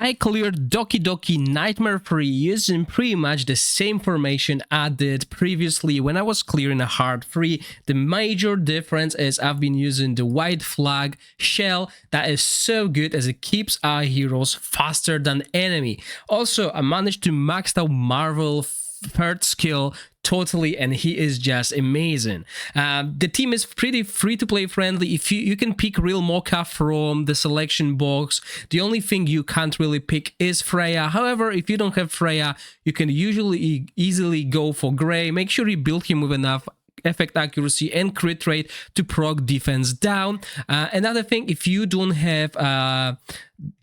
I cleared DokiDoki Nightmare Free using pretty much the same formation I did previously when I was clearing a hard free. The major difference is I've been using the white flag shell that is so good as it keeps our heroes faster than enemy. Also, I managed to max out Marvel third skill totally, and he is just amazing. The team is pretty free-to-play friendly. If you can pick real Mocha from the selection box. The only thing you can't really pick is Freya. However, if you don't have Freya, you can usually easily go for Grey. Make sure you build him with enough effect accuracy and crit rate to proc defense down. Another thing, if you don't have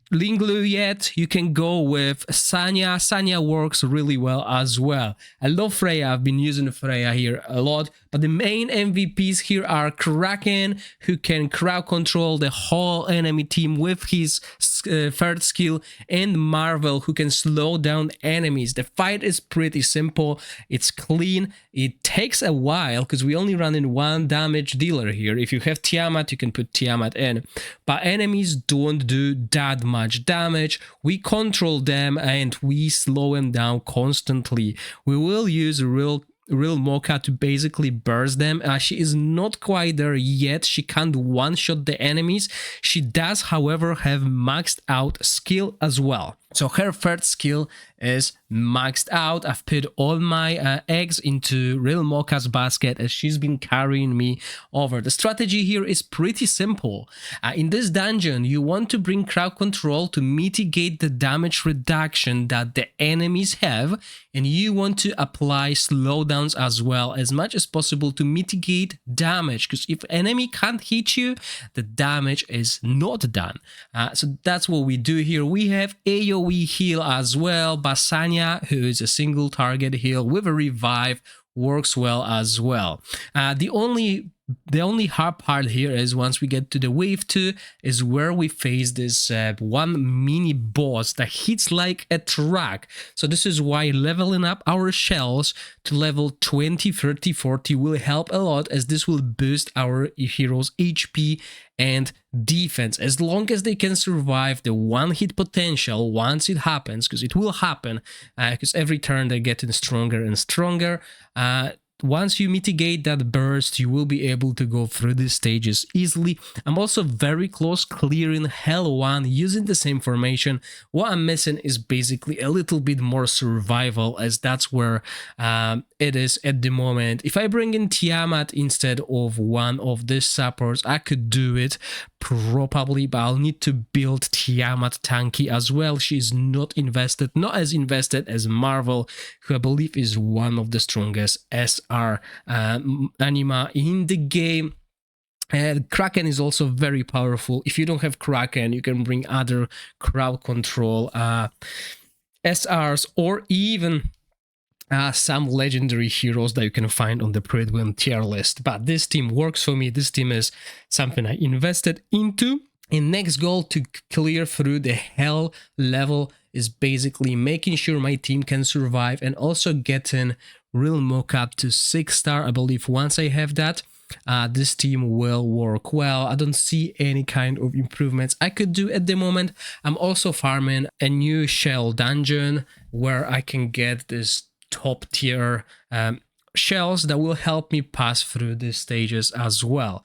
Linglu yet, you can go with Sanya. Sanya works really well as well. I love Freya. I've been using Freya here a lot, but the main MVPs here are Kraken, who can crowd control the whole enemy team with his third skill, and Marvel, who can slow down enemies. The fight is pretty simple. It's clean. It takes a while because we only run in one damage dealer here. If you have Tiamat, you can put Tiamat in, but enemies don't do that much damage. We control them and we slow them down constantly. We will use real Mocha to basically burst them. She is not quite there yet. She can't one-shot the enemies. She does, however, have maxed out skill as well. So her third skill is maxed out. I've put all my eggs into Real Mocha's basket as she's been carrying me over. The strategy here is pretty simple. In this dungeon, you want to bring crowd control to mitigate the damage reduction that the enemies have, and you want to apply slowdowns as well as much as possible to mitigate damage, because if enemy can't hit you, the damage is not done. So that's what we do here. We have AoE heal as well. Basanya, who is a single target heal with a revive, works well as well. The only hard part here is once we get to the wave 2 is where we face this one mini boss that hits like a truck. So this is why leveling up our shells to level 20, 30, 40 will help a lot, as this will boost our heroes' HP and defense, as long as they can survive the one hit potential once it happens, because it will happen, because every turn they're getting stronger and stronger. Once you mitigate that burst, you will be able to go through these stages easily. I'm also very close clearing Hell 1 using the same formation. What I'm missing is basically a little bit more survival, as that's where it is at the moment. If I bring in Tiamat instead of one of these supports, I could do it probably, but I'll need to build Tiamat tanky as well. She's not as invested as Marvel, who I believe is one of the strongest SR anima in the game. And Kraken is also very powerful. If you don't have Kraken, you can bring other crowd control SRs, or even some legendary heroes that you can find on the Pridwin tier list. But this team works for me. This team is something I invested into. And next goal to clear through the hell level is basically making sure my team can survive, and also getting Real Mocha to 6-star. I believe once I have that, this team will work well. I don't see any kind of improvements I could do at the moment. I'm also farming a new shell dungeon where I can get this top tier shells that will help me pass through these stages as well.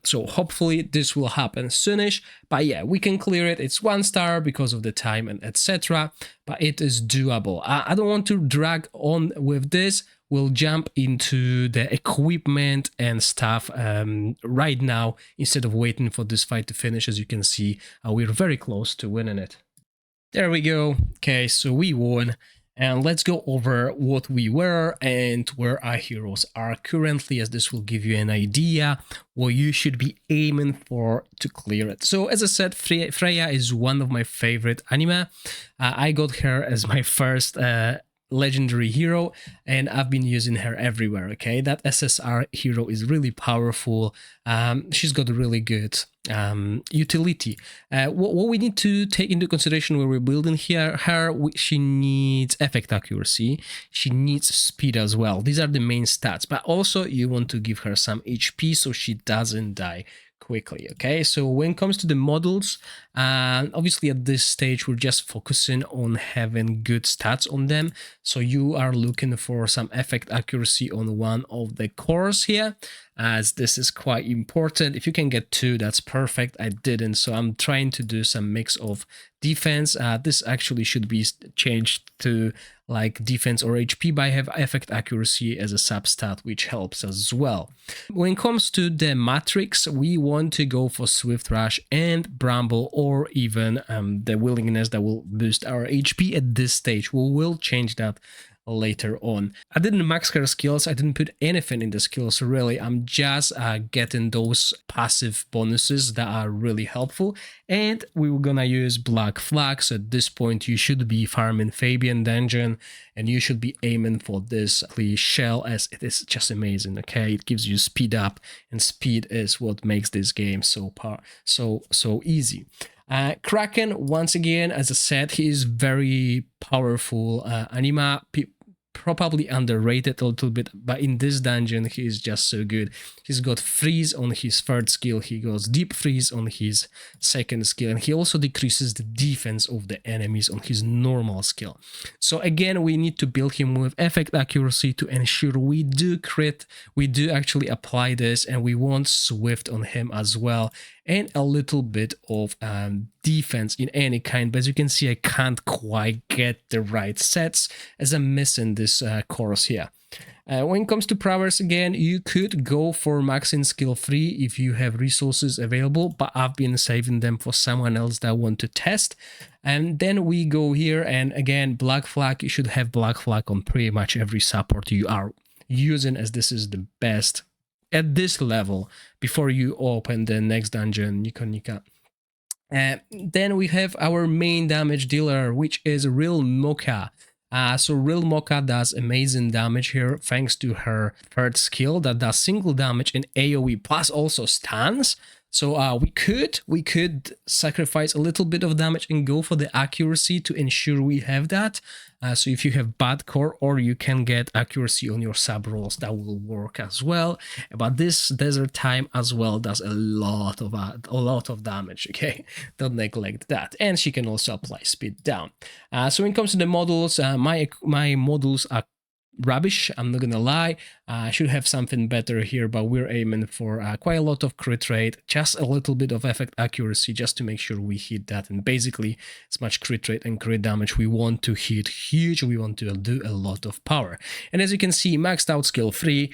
So hopefully this will happen soonish, but yeah, we can clear it. It's 1-star because of the time and etc., but it is doable. I don't want to drag on with this. We'll jump into the equipment and stuff right now instead of waiting for this fight to finish. As you can see, we're very close to winning it. There we go. Okay, so we won. And let's go over what we were and where our heroes are currently, as this will give you an idea what you should be aiming for to clear it. So as I said, Freya is one of my favorite anima. I got her as my first legendary hero, and I've been using her everywhere. Okay, that SSR hero is really powerful. She's got a really good utility. What we need to take into consideration when we're building she needs effect accuracy, she needs speed as well. These are the main stats, but also you want to give her some HP so she doesn't die quickly. Okay, so when it comes to the models, And obviously at this stage, we're just focusing on having good stats on them. So you are looking for some effect accuracy on one of the cores here, as this is quite important. If you can get 2, that's perfect. I didn't, so I'm trying to do some mix of defense. This actually should be changed to like defense or HP, but I have effect accuracy as a substat, which helps as well. When it comes to the matrix, we want to go for Swift Rush and Bramble, or even the willingness that will boost our HP at this stage. We will change that later on. I didn't max her skills. I didn't put anything in the skills really. I'm just getting those passive bonuses that are really helpful, and we were gonna use Black Flag. So at this point you should be farming Fabian Dungeon and you should be aiming for this shell, as it is just amazing. Okay, it gives you speed up, and speed is what makes this game so easy. Kraken, once again, as I said, he is very powerful anima. Probably underrated a little bit, but in this dungeon he is just so good. He's got freeze on his 3rd skill, he goes deep freeze on his 2nd skill, and he also decreases the defense of the enemies on his normal skill. So again, we need to build him with effect accuracy to ensure we do crit, we do actually apply this, and we want swift on him as well, and a little bit of defense in any kind. But as you can see, I can't quite get the right sets as I'm missing this chorus here. When it comes to prowess, again, you could go for maxing skill 3 if you have resources available, but I've been saving them for someone else that want to test. And then we go here, and again, Black Flag, you should have Black Flag on pretty much every support you are using, as this is the best at this level before you open the next dungeon, Nika. Then we have our main damage dealer, which is Real Mocha. So Real Mocha does amazing damage here thanks to her 3rd skill that does single damage in AoE plus also stuns. So we could sacrifice a little bit of damage and go for the accuracy to ensure we have that. So if you have bad core, or you can get accuracy on your sub rolls, that will work as well. But this desert time as well does a lot of damage. Okay, don't neglect that. And she can also apply speed down. So when it comes to the models, my models are rubbish, I'm not gonna lie. I should have something better here, but we're aiming for quite a lot of crit rate, just a little bit of effect accuracy, just to make sure we hit that. And basically, as much crit rate and crit damage we want to hit huge, we want to do a lot of power. And as you can see, maxed out skill 3,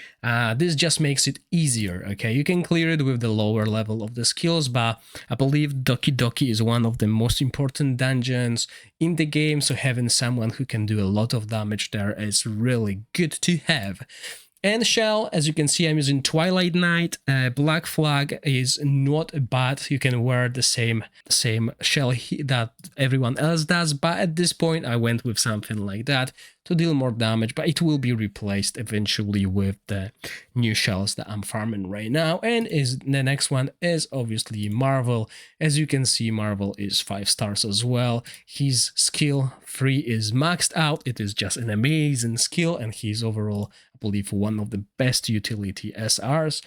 this just makes it easier. Okay, you can clear it with the lower level of the skills, but I believe DokiDoki is one of the most important dungeons in the game, so having someone who can do a lot of damage there is really good to have. And shell, as you can see, I'm using Twilight Knight. Black Flag is not bad. You can wear the same shell that everyone else does, but at this point I went with something like that to deal more damage, but it will be replaced eventually with the new shells that I'm farming right now. And the next one is obviously Marvel. As you can see, Marvel is 5 stars as well. His skill 3 is maxed out. It is just an amazing skill, and he's overall, I believe, one of the best utility SRs.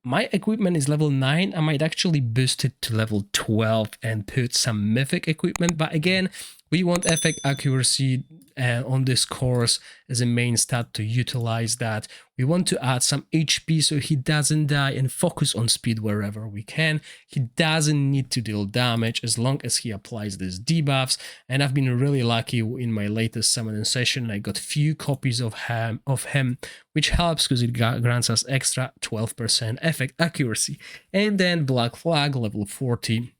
My equipment is level 9. I might actually boost it to level 12 and put some mythic equipment, but again, we want effect accuracy on this course as a main stat to utilize that. We want to add some HP so he doesn't die, and focus on speed wherever we can. He doesn't need to deal damage as long as he applies these debuffs, and I've been really lucky in my latest summoning session. I got few copies of him, which helps because it grants us extra 12% effect accuracy. And then Black Flag, level 40.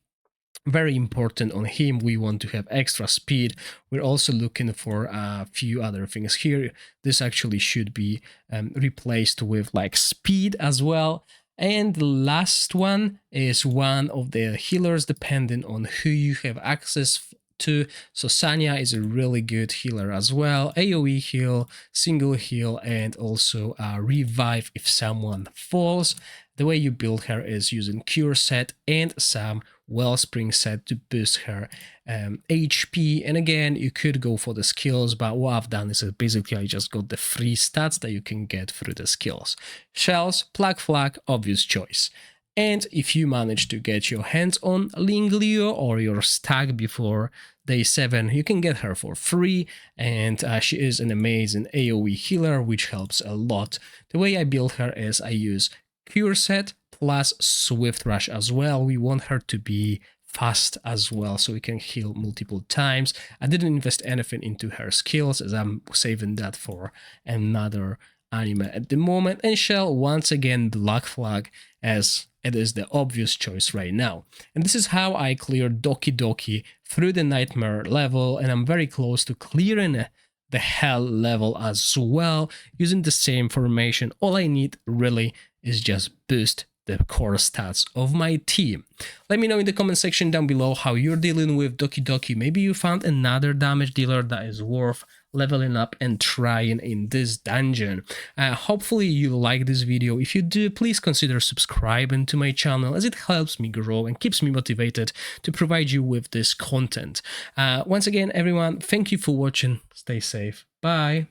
Very important on him. We want to have extra speed. We're also looking for a few other things here. This actually should be replaced with like speed as well. And the last one is one of the healers, depending on who you have access to. So Sanya is a really good healer as well. AoE heal, single heal, and also revive if someone falls. The way you build her is using Cure set and some Wellspring set to boost her HP. And again, you could go for the skills, but what I've done is basically I just got the free stats that you can get through the skills. Shells, Black Flag, obvious choice. And if you manage to get your hands on Lingleo or your stack before day 7, you can get her for free, and she is an amazing AoE healer, which helps a lot. The way I build her is I use Cure Set plus Swift Rush as well. We want her to be fast as well, so we can heal multiple times. I didn't invest anything into her skills, as I'm saving that for another anime at the moment. And Shell, once again, Black Flag, as it is the obvious choice right now. And this is how I cleared DokiDoki through the Nightmare level, and I'm very close to clearing the Hell level as well, using the same formation. All I need really is just boost the core stats of my team. Let me know in the comment section down below how you're dealing with DokiDoki. Maybe you found another damage dealer that is worth leveling up and trying in this dungeon. Hopefully you like this video. If you do, please consider subscribing to my channel, as it helps me grow and keeps me motivated to provide you with this content. Once again, everyone, thank you for watching. Stay safe. Bye.